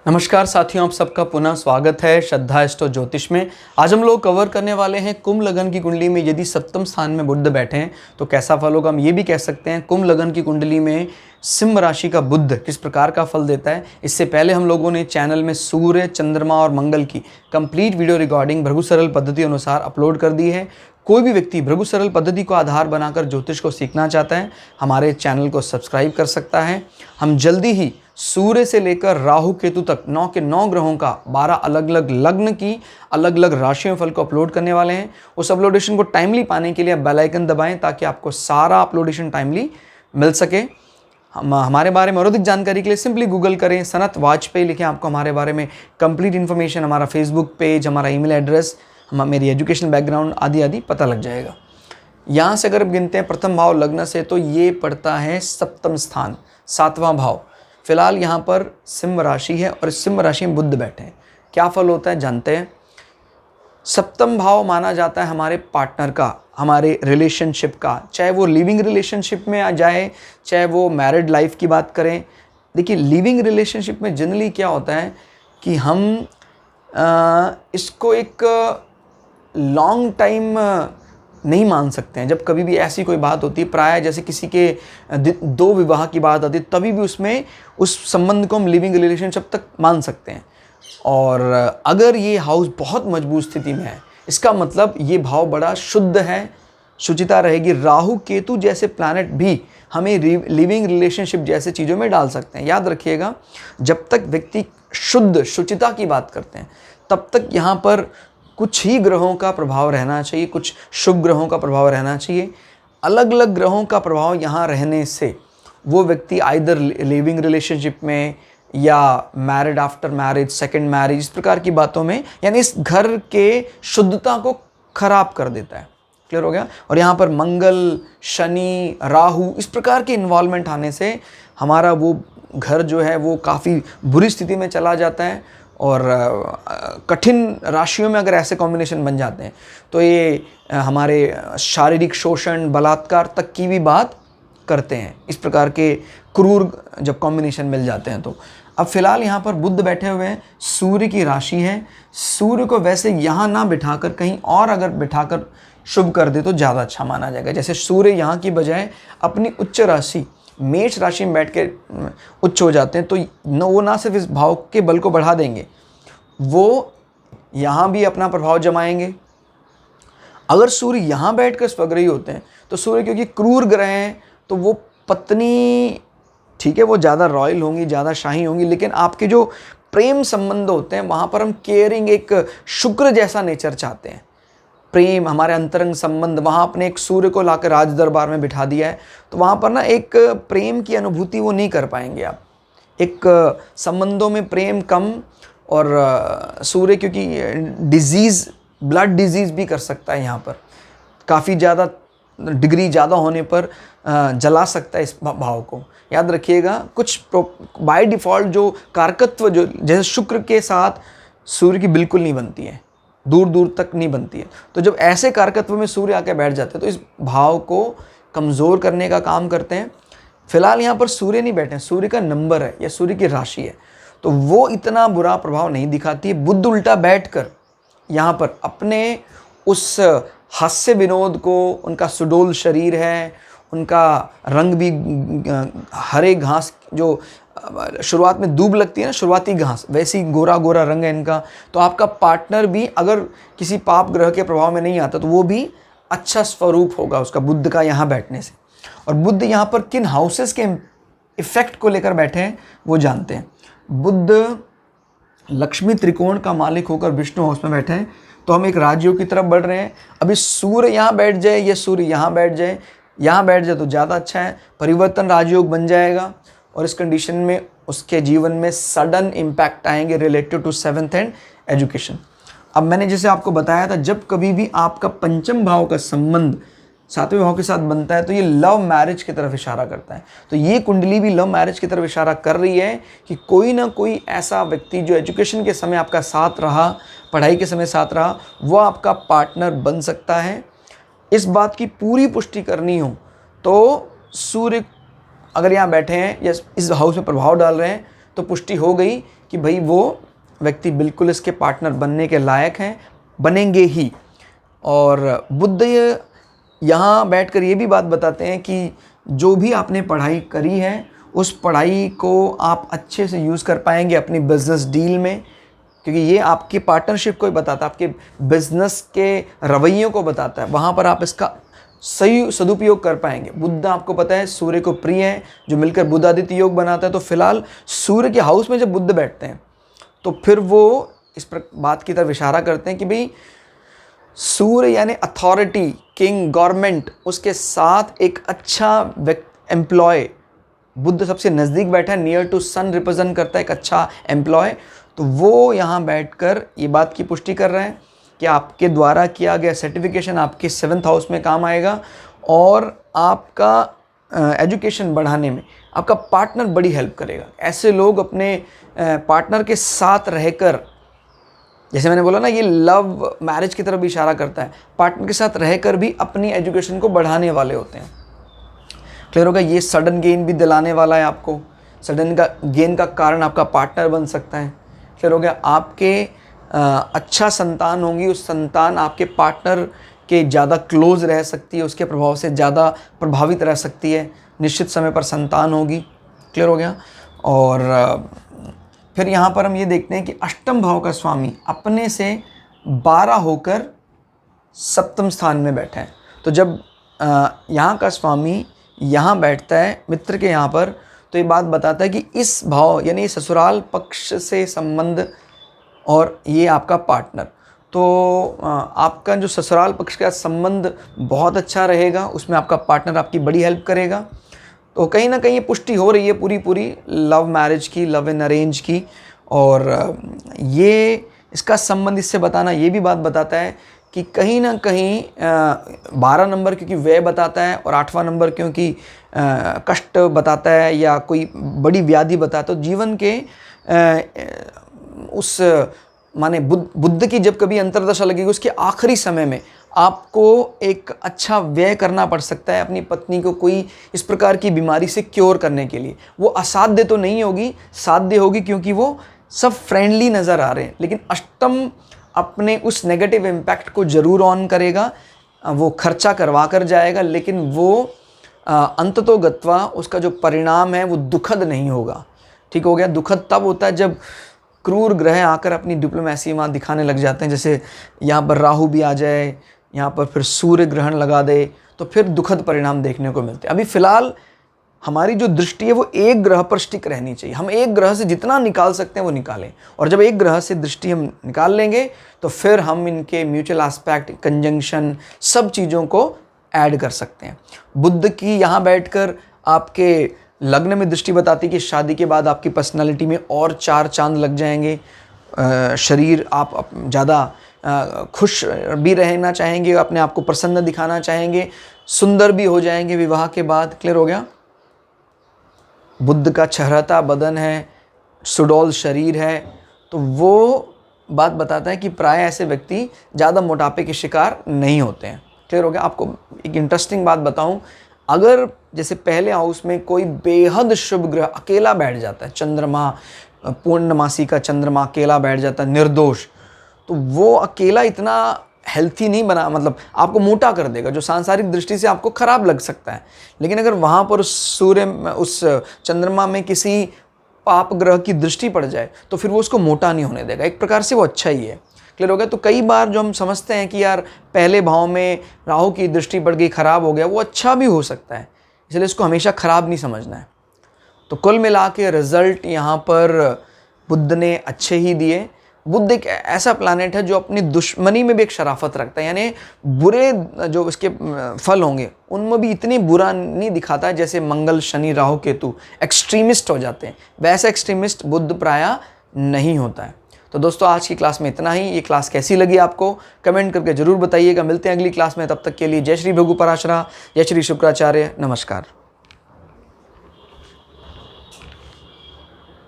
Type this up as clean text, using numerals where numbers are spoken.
नमस्कार साथियों, आप सबका पुनः स्वागत है श्रद्धा एस्ट्रो ज्योतिष में। आज हम लोग कवर करने वाले हैं कुंभ लगन की कुंडली में यदि सप्तम स्थान में बुध बैठे हैं तो कैसा फल होगा। हम ये भी कह सकते हैं कुंभ लगन की कुंडली में सिंह राशि का बुध किस प्रकार का फल देता है। इससे पहले हम लोगों ने चैनल में सूर्य, चंद्रमा और मंगल की कंप्लीट वीडियो रिकॉर्डिंग भृगु सरल पद्धति अनुसार अपलोड कर दी है। कोई भी व्यक्ति भृगु सरल पद्धति को आधार बनाकर ज्योतिष को सीखना चाहता है, हमारे चैनल को सब्सक्राइब कर सकता है। हम जल्दी ही सूर्य से लेकर राहु केतु तक 9 के 9 ग्रहों का 12 अलग अलग लग्न की अलग अलग राशियों फल को अपलोड करने वाले हैं। उस अपलोडेशन को टाइमली पाने के लिए आप बेल आइकन दबाएं ताकि आपको सारा अपलोडेशन टाइमली मिल सके। हमारे बारे में और अधिक जानकारी के लिए सिंपली गूगल करें, सनत वाजपेयी लिखें, आपको हमारे बारे में कंप्लीट इन्फॉर्मेशन, हमारा फेसबुक पेज, हमारा ईमेल एड्रेस, मेरी एजुकेशन बैकग्राउंड आदि आदि पता लग जाएगा। यहाँ से अगर गिनते हैं प्रथम भाव लग्न से तो ये पड़ता है सप्तम स्थान, 7वां भाव। फिलहाल यहाँ पर सिंह राशि है और सिंह राशि में बुध बैठे हैं। क्या फल होता है जानते हैं। सप्तम भाव माना जाता है हमारे पार्टनर का, हमारे रिलेशनशिप का, चाहे वो लिविंग रिलेशनशिप में आ जाए, चाहे वो मैरिड लाइफ की बात करें। देखिए, लिविंग रिलेशनशिप में जनरली क्या होता है कि हम इसको एक लॉन्ग टाइम नहीं मान सकते हैं। जब कभी भी ऐसी कोई बात होती है, प्राय जैसे किसी के 2 विवाह की बात आती है, तभी भी उसमें उस संबंध को हम लिविंग रिलेशनशिप तक मान सकते हैं। और अगर ये हाउस बहुत मजबूत स्थिति में है, इसका मतलब ये भाव बड़ा शुद्ध है, शुचिता रहेगी। राहु केतु जैसे प्लैनेट भी हमें लिविंग रिलेशनशिप जैसे चीज़ों में डाल सकते हैं। याद रखिएगा, जब तक व्यक्ति शुद्ध शुचिता की बात करते हैं तब तक यहाँ पर कुछ ही ग्रहों का प्रभाव रहना चाहिए, कुछ शुभ ग्रहों का प्रभाव रहना चाहिए। अलग अलग ग्रहों का प्रभाव यहाँ रहने से वो व्यक्ति आइदर लिविंग रिलेशनशिप में या married after marriage, second marriage, इस प्रकार की बातों में, यानी इस घर के शुद्धता को खराब कर देता है। क्लियर हो गया। और यहाँ पर मंगल, शनि, राहु इस प्रकार के इन्वॉल्वमेंट आने से हमारा वो घर जो है वो काफ़ी बुरी स्थिति में चला जाता है। और कठिन राशियों में अगर ऐसे कॉम्बिनेशन बन जाते हैं तो ये हमारे शारीरिक शोषण, बलात्कार तक की भी बात करते हैं। इस प्रकार के क्रूर जब कॉम्बिनेशन मिल जाते हैं तो अब फिलहाल यहाँ पर बुध बैठे हुए हैं, सूर्य की राशि है। सूर्य को वैसे यहाँ ना बिठाकर कहीं और अगर बिठाकर शुभ कर दे तो ज़्यादा अच्छा माना जाएगा। जैसे सूर्य यहाँ की बजाय अपनी उच्च राशि मेष राशि में बैठ के उच्च हो जाते हैं तो वो ना सिर्फ इस भाव के बल को बढ़ा देंगे, वो यहाँ भी अपना प्रभाव जमाएंगे। अगर सूर्य यहाँ बैठकर स्वग्रही होते हैं तो सूर्य क्योंकि क्रूर ग्रह हैं तो वो पत्नी, ठीक है, वो ज़्यादा रॉयल होंगी, ज़्यादा शाही होंगी, लेकिन आपके जो प्रेम संबंध होते हैं वहाँ पर हम केयरिंग, एक शुक्र जैसा नेचर चाहते हैं। प्रेम, हमारे अंतरंग संबंध, वहाँ आपने एक सूर्य को लाकर राज दरबार में बिठा दिया है तो वहाँ पर ना एक प्रेम की अनुभूति वो नहीं कर पाएंगे आप। एक संबंधों में प्रेम कम, और सूर्य क्योंकि डिजीज़, ब्लड डिजीज़ भी कर सकता है, यहाँ पर काफ़ी ज़्यादा डिग्री ज़्यादा होने पर जला सकता है इस भाव को। याद रखिएगा, कुछ बाय डिफ़ॉल्ट जो कारकत्व जो जैसे शुक्र के साथ सूर्य की बिल्कुल नहीं बनती है, दूर दूर तक नहीं बनती है। तो जब ऐसे कारकत्व में सूर्य आके बैठ जाते हैं तो इस भाव को कमज़ोर करने का काम करते हैं। फिलहाल यहाँ पर सूर्य नहीं बैठे हैं, सूर्य का नंबर है या सूर्य की राशि है तो वो इतना बुरा प्रभाव नहीं दिखाती है। बुध उल्टा बैठकर यहाँ पर अपने उस हास्य विनोद को, उनका सुडोल शरीर है, उनका रंग भी हरे घास, जो शुरुआत में दूब लगती है ना, शुरुआती घास, वैसी गोरा गोरा रंग है इनका। तो आपका पार्टनर भी अगर किसी पाप ग्रह के प्रभाव में नहीं आता तो वो भी अच्छा स्वरूप होगा उसका बुध का यहाँ बैठने से। और बुध यहाँ पर किन हाउसेस के इफेक्ट को लेकर बैठे हैं वो जानते हैं। बुध लक्ष्मी त्रिकोण का मालिक होकर विष्णु हाउस में बैठे हैं तो हम एक राजयोग की तरफ बढ़ रहे हैं। अभी सूर्य यहाँ बैठ जाए या सूर्य यहाँ बैठ जाए, यहाँ बैठ जाए तो ज़्यादा अच्छा है, परिवर्तन राजयोग बन जाएगा। और इस कंडीशन में उसके जीवन में सडन इम्पैक्ट आएंगे related to 7th and education. अब मैंने जैसे आपको बताया था, जब कभी भी आपका पंचम भाव का संबंध 7वें भाव के साथ बनता है तो ये लव मैरिज की तरफ इशारा करता है। तो ये कुंडली भी लव मैरिज की तरफ इशारा कर रही है कि कोई ना कोई ऐसा व्यक्ति जो एजुकेशन के समय आपका साथ रहा, पढ़ाई के समय साथ रहा, वो आपका पार्टनर बन सकता है। इस बात की पूरी पुष्टि करनी हो तो सूर्य अगर यहाँ बैठे हैं या इस हाउस में प्रभाव डाल रहे हैं तो पुष्टि हो गई कि भाई वो व्यक्ति बिल्कुल इसके पार्टनर बनने के लायक हैं, बनेंगे ही। और बुद्ध यहाँ बैठकर ये भी बात बताते हैं कि जो भी आपने पढ़ाई करी है उस पढ़ाई को आप अच्छे से यूज़ कर पाएंगे अपनी बिजनेस डील में, क्योंकि ये आपकी पार्टनरशिप को ही बताता है, आपके बिजनेस के रवैयों को बताता है। वहाँ पर आप इसका सही सदुपयोग कर पाएंगे। बुद्ध आपको पता है सूर्य को प्रिय है, जो मिलकर बुधादित्य योग बनाता है। तो फिलहाल सूर्य के हाउस में जब बुद्ध बैठते हैं तो फिर वो इस बात की तरफ इशारा करते हैं कि भाई सूर्य यानी अथॉरिटी, किंग, गवर्नमेंट, उसके साथ एक अच्छा एम्प्लॉय, बुद्ध सबसे नज़दीक बैठा है, नियर टू सन रिप्रेजेंट करता है एक अच्छा एम्प्लॉय। तो वो यहाँ बैठकर ये बात की पुष्टि कर रहे हैं कि आपके द्वारा किया गया सर्टिफिकेशन आपके 7th हाउस में काम आएगा और आपका एजुकेशन बढ़ाने में आपका पार्टनर बड़ी हेल्प करेगा। ऐसे लोग अपने पार्टनर के साथ रहकर, जैसे मैंने बोला ना, ये लव मैरिज की तरफ भी इशारा करता है, पार्टनर के साथ रहकर भी अपनी एजुकेशन को बढ़ाने वाले होते हैं। क्लियर होगा? ये सडन गेन भी दिलाने वाला है आपको। सडन का गेन का कारण आपका पार्टनर बन सकता है। क्लियर हो गया? आपके अच्छा संतान होंगी, उस संतान आपके पार्टनर के ज़्यादा क्लोज रह सकती है, उसके प्रभाव से ज़्यादा प्रभावित रह सकती है। निश्चित समय पर संतान होगी। क्लियर हो गया? और फिर यहाँ पर हम ये देखते हैं कि अष्टम भाव का स्वामी अपने से 12 होकर 7वें स्थान में बैठा है। तो जब यहाँ का स्वामी यहाँ बैठता है मित्र के यहाँ पर, तो ये बात बताता है कि इस भाव यानी ससुराल पक्ष से संबंध और ये आपका पार्टनर, तो आपका जो ससुराल पक्ष का संबंध बहुत अच्छा रहेगा, उसमें आपका पार्टनर आपकी बड़ी हेल्प करेगा। तो कहीं ना कहीं ये पुष्टि हो रही है पूरी लव मैरिज की, लव एंड अरेंज की। और ये इसका संबंध इससे बताना ये भी बात बताता है कि कहीं ना कहीं 12 नंबर क्योंकि व्यय बताता है और 8वां नंबर क्योंकि कष्ट बताता है या कोई बड़ी व्याधि बताता है। तो जीवन के उस माने बुद्ध की जब कभी अंतर्दशा लगेगी उसके आखिरी समय में आपको एक अच्छा व्यय करना पड़ सकता है अपनी पत्नी को कोई इस प्रकार की बीमारी से क्योर करने के लिए। वो असाध्य तो नहीं होगी, साध्य होगी, क्योंकि वो सब फ्रेंडली नज़र आ रहे हैं। लेकिन अष्टम अपने उस नेगेटिव इम्पैक्ट को ज़रूर ऑन करेगा, वो खर्चा करवा कर जाएगा, लेकिन वो अंततोगत्वा उसका जो परिणाम है वो दुखद नहीं होगा। ठीक हो गया? दुखद तब होता है जब क्रूर ग्रह आकर अपनी डिप्लोमेसी वहाँ दिखाने लग जाते हैं। जैसे यहाँ पर राहु भी आ जाए, यहाँ पर फिर सूर्य ग्रहण लगा दे, तो फिर दुखद परिणाम देखने को मिलते हैं। अभी फ़िलहाल हमारी जो दृष्टि है वो एक ग्रह पर स्टिक रहनी चाहिए। हम एक ग्रह से जितना निकाल सकते हैं वो निकालें, और जब एक ग्रह से दृष्टि हम निकाल लेंगे तो फिर हम इनके म्यूचुअल एस्पेक्ट, कंजंक्शन, सब चीज़ों को ऐड कर सकते हैं। बुद्ध की यहाँ बैठकर आपके लग्न में दृष्टि बताती कि शादी के बाद आपकी पर्सनालिटी में और 4 चांद लग जाएंगे। शरीर आप ज़्यादा खुश भी रहना चाहेंगे, अपने आप को प्रसन्न दिखाना चाहेंगे, सुंदर भी हो जाएंगे विवाह के बाद। क्लियर हो गया? बुद्ध का छहरता बदन है, सुडौल शरीर है, तो वो बात बताता है कि प्राय ऐसे व्यक्ति ज़्यादा मोटापे के शिकार नहीं होते हैं। क्लियर हो गया? आपको एक इंटरेस्टिंग बात बताऊं, अगर जैसे पहले हाउस में कोई बेहद शुभ ग्रह अकेला बैठ जाता है, चंद्रमा, पूर्णमासी का चंद्रमा अकेला बैठ जाता है निर्दोष, तो वो अकेला इतना हेल्थी नहीं बना, मतलब आपको मोटा कर देगा, जो सांसारिक दृष्टि से आपको खराब लग सकता है। लेकिन अगर वहाँ पर उस चंद्रमा में किसी पाप ग्रह की दृष्टि पड़ जाए तो फिर वो उसको मोटा नहीं होने देगा। एक प्रकार से वो अच्छा ही है। क्लियर हो गया? तो कई बार जो हम समझते हैं कि यार पहले भाव में राहु की दृष्टि पड़ गई, खराब हो गया, वो अच्छा भी हो सकता है, इसलिए इसको हमेशा खराब नहीं समझना है। तो कुल मिला के रिजल्ट यहाँ पर बुद्ध ने अच्छे ही दिए। बुद्ध एक ऐसा प्लैनेट है जो अपनी दुश्मनी में भी एक शराफत रखता है, यानी बुरे जो उसके फल होंगे उनमें भी इतनी बुरा नहीं दिखाता है जैसे मंगल, शनि, राहु, केतु एक्सट्रीमिस्ट हो जाते हैं, वैसा एक्सट्रीमिस्ट बुद्ध प्रायः नहीं होता है। तो दोस्तों आज की क्लास में इतना ही। ये क्लास कैसी लगी आपको कमेंट करके ज़रूर बताइएगा। मिलते हैं अगली क्लास में, तब तक के लिए जय श्री भृगु पराशरा, जय श्री शुक्राचार्य, नमस्कार।